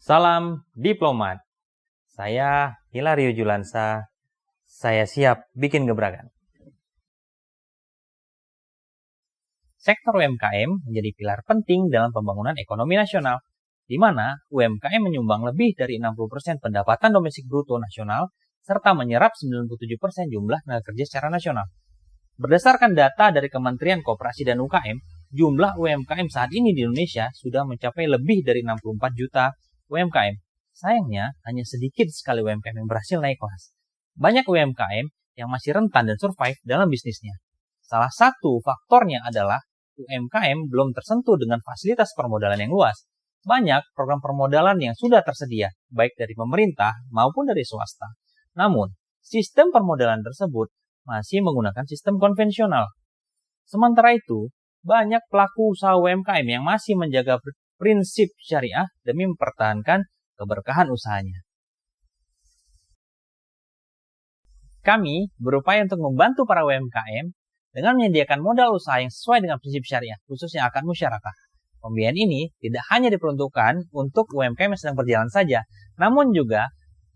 Salam diplomat. Saya Hilario Julansa. Saya siap bikin gebrakan. Sektor UMKM menjadi pilar penting dalam pembangunan ekonomi nasional, di mana UMKM menyumbang lebih dari 60% pendapatan domestik bruto nasional serta menyerap 97% jumlah tenaga kerja secara nasional. Berdasarkan data dari Kementerian Koperasi dan UKM, jumlah UMKM saat ini di Indonesia sudah mencapai lebih dari 64 juta UMKM. Sayangnya, hanya sedikit sekali UMKM yang berhasil naik kelas. Banyak UMKM yang masih rentan dan survive dalam bisnisnya. Salah satu faktornya adalah UMKM belum tersentuh dengan fasilitas permodalan yang luas. Banyak program permodalan yang sudah tersedia, baik dari pemerintah maupun dari swasta. Namun, sistem permodalan tersebut masih menggunakan sistem konvensional. Sementara itu, banyak pelaku usaha UMKM yang masih menjaga prinsip syariah demi mempertahankan keberkahan usahanya. Kami berupaya untuk membantu para UMKM dengan menyediakan modal usaha yang sesuai dengan prinsip syariah, khususnya akad musyarakah. Pembiayaan ini tidak hanya diperuntukkan untuk UMKM yang sedang berjalan saja, namun juga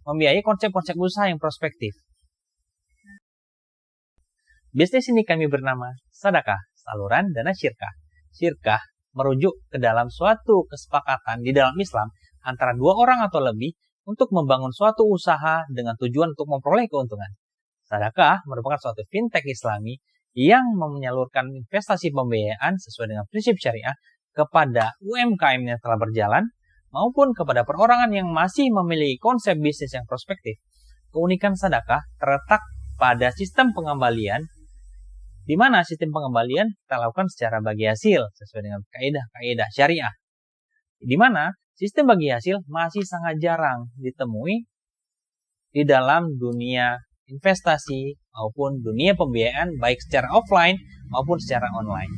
membiayai konsep-konsep usaha yang prospektif. Bisnis ini kami bernama Sadaqah, saluran dana syirkah. Syirkah merujuk ke dalam suatu kesepakatan di dalam Islam antara dua orang atau lebih untuk membangun suatu usaha dengan tujuan untuk memperoleh keuntungan. Sadaqah merupakan suatu fintech Islami yang menyalurkan investasi pembiayaan sesuai dengan prinsip syariah kepada UMKM yang telah berjalan maupun kepada perorangan yang masih memiliki konsep bisnis yang prospektif. Keunikan Sadaqah terletak pada sistem pengembalian, di mana sistem pengembalian kita lakukan secara bagi hasil sesuai dengan kaidah-kaidah syariah. Di mana sistem bagi hasil masih sangat jarang ditemui di dalam dunia investasi maupun dunia pembiayaan baik secara offline maupun secara online.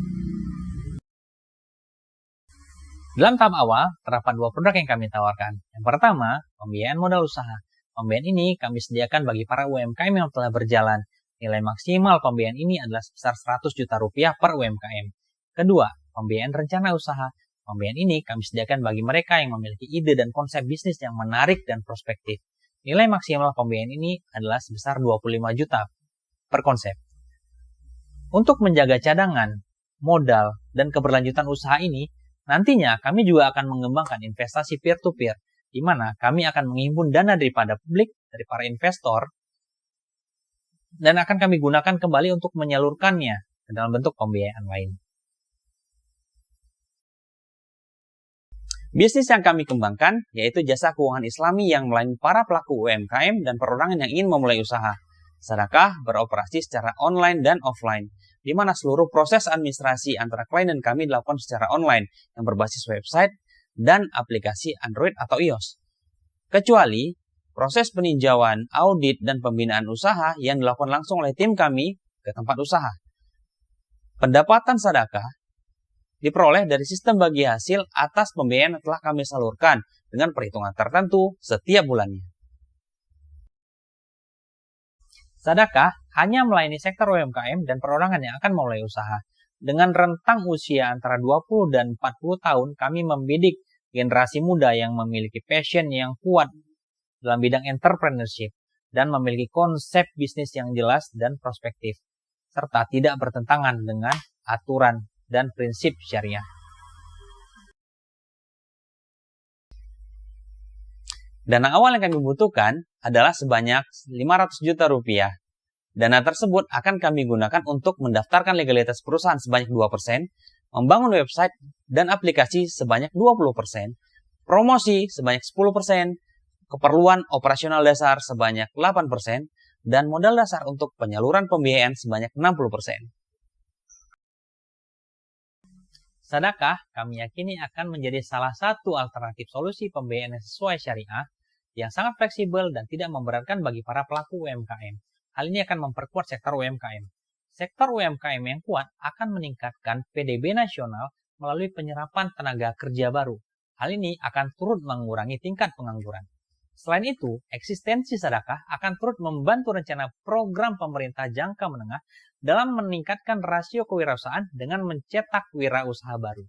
Dalam tahap awal, terdapat dua produk yang kami tawarkan. Yang pertama, pembiayaan modal usaha. Pembiayaan ini kami sediakan bagi para UMKM yang telah berjalan. Nilai maksimal pembiayaan ini adalah sebesar 100 juta rupiah per UMKM. Kedua, pembiayaan rencana usaha. Pembiayaan ini kami sediakan bagi mereka yang memiliki ide dan konsep bisnis yang menarik dan prospektif. Nilai maksimal pembiayaan ini adalah sebesar 25 juta per konsep. Untuk menjaga cadangan, modal, dan keberlanjutan usaha ini, nantinya kami juga akan mengembangkan investasi peer-to-peer, di mana kami akan menghimpun dana daripada publik, dari para investor, dan akan kami gunakan kembali untuk menyalurkannya ke dalam bentuk pembiayaan lain. Bisnis yang kami kembangkan yaitu jasa keuangan Islami yang melayani para pelaku UMKM dan perorangan yang ingin memulai usaha. Sadaqah beroperasi secara online dan offline, di mana seluruh proses administrasi antara klien dan kami dilakukan secara online yang berbasis website dan aplikasi Android atau iOS. Kecuali proses peninjauan, audit, dan pembinaan usaha yang dilakukan langsung oleh tim kami ke tempat usaha. Pendapatan Sadaqah diperoleh dari sistem bagi hasil atas pembiayaan yang telah kami salurkan dengan perhitungan tertentu setiap bulannya. Sadaqah hanya melayani sektor UMKM dan perorangan yang akan memulai usaha. Dengan rentang usia antara 20 dan 40 tahun, kami membidik generasi muda yang memiliki passion yang kuat dalam bidang entrepreneurship dan memiliki konsep bisnis yang jelas dan prospektif, serta tidak bertentangan dengan aturan dan prinsip syariah. Dana awal yang kami butuhkan adalah sebanyak 500 juta rupiah. Dana tersebut akan kami gunakan untuk mendaftarkan legalitas perusahaan sebanyak 2%, membangun website dan aplikasi sebanyak 20%, promosi sebanyak 10%, keperluan operasional dasar sebanyak 8%, dan modal dasar untuk penyaluran pembiayaan sebanyak 60%. Sadaqah kami yakini akan menjadi salah satu alternatif solusi pembiayaan yang sesuai syariah, yang sangat fleksibel dan tidak memberatkan bagi para pelaku UMKM. Hal ini akan memperkuat sektor UMKM. Sektor UMKM yang kuat akan meningkatkan PDB nasional melalui penyerapan tenaga kerja baru. Hal ini akan turut mengurangi tingkat pengangguran. Selain itu, eksistensi Sadaqah akan turut membantu rencana program pemerintah jangka menengah dalam meningkatkan rasio kewirausahaan dengan mencetak wirausaha baru.